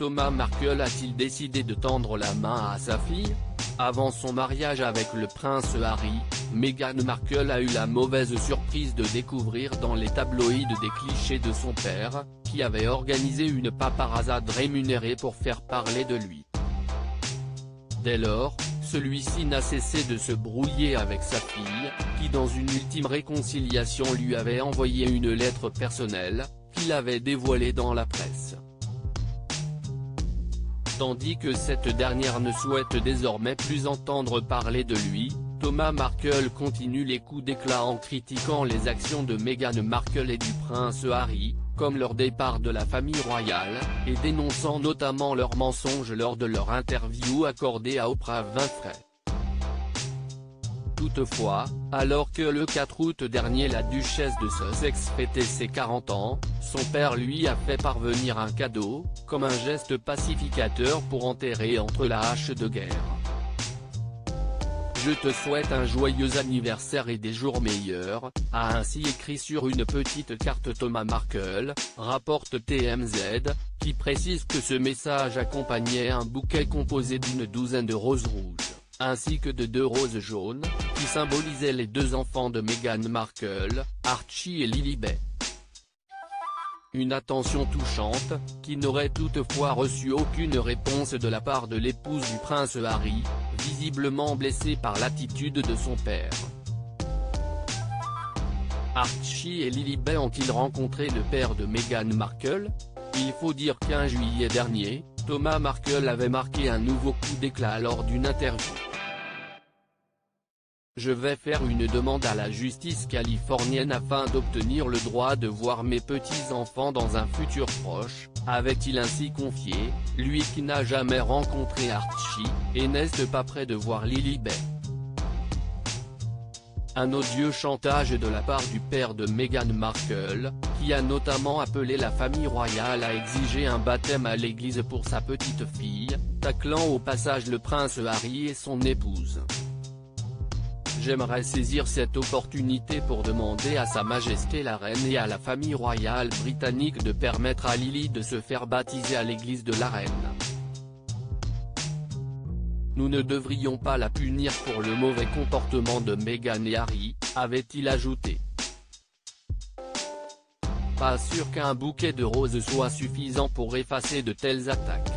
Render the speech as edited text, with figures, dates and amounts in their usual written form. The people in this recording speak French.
Thomas Markle a-t-il décidé de tendre la main à sa fille? Avant son mariage avec le prince Harry, Meghan Markle a eu la mauvaise surprise de découvrir dans les tabloïds des clichés de son père, qui avait organisé une paparazade rémunérée pour faire parler de lui. Dès lors, celui-ci n'a cessé de se brouiller avec sa fille, qui dans une ultime réconciliation lui avait envoyé une lettre personnelle, qu'il avait dévoilée dans la presse. Tandis que cette dernière ne souhaite désormais plus entendre parler de lui, Thomas Markle continue les coups d'éclat en critiquant les actions de Meghan Markle et du prince Harry, comme leur départ de la famille royale, et dénonçant notamment leurs mensonges lors de leur interview accordée à Oprah Winfrey. Toutefois, alors que le 4 août dernier la duchesse de Sussex fêtait ses 40 ans, son père lui a fait parvenir un cadeau, comme un geste pacificateur pour enterrer entre la hache de guerre. « Je te souhaite un joyeux anniversaire et des jours meilleurs », a ainsi écrit sur une petite carte Thomas Markle, rapporte TMZ, qui précise que ce message accompagnait un bouquet composé d'une douzaine de roses rouges, ainsi que de 2 roses jaunes, qui symbolisaient les 2 enfants de Meghan Markle, Archie et Lilibet. Une attention touchante, qui n'aurait toutefois reçu aucune réponse de la part de l'épouse du prince Harry, visiblement blessée par l'attitude de son père. Archie et Lilibet ont-ils rencontré le père de Meghan Markle? Il faut dire qu'en juillet dernier, Thomas Markle avait marqué un nouveau coup d'éclat lors d'une interview. Je vais faire une demande à la justice californienne afin d'obtenir le droit de voir mes petits-enfants dans un futur proche, avait-il ainsi confié, lui qui n'a jamais rencontré Archie, et n'est pas près de voir Lilibet. Un odieux chantage de la part du père de Meghan Markle, qui a notamment appelé la famille royale à exiger un baptême à l'église pour sa petite fille, taclant au passage le prince Harry et son épouse. J'aimerais saisir cette opportunité pour demander à Sa Majesté la Reine et à la famille royale britannique de permettre à Lily de se faire baptiser à l'église de la Reine. Nous ne devrions pas la punir pour le mauvais comportement de Meghan et Harry, avait-il ajouté. Pas sûr qu'un bouquet de roses soit suffisant pour effacer de telles attaques.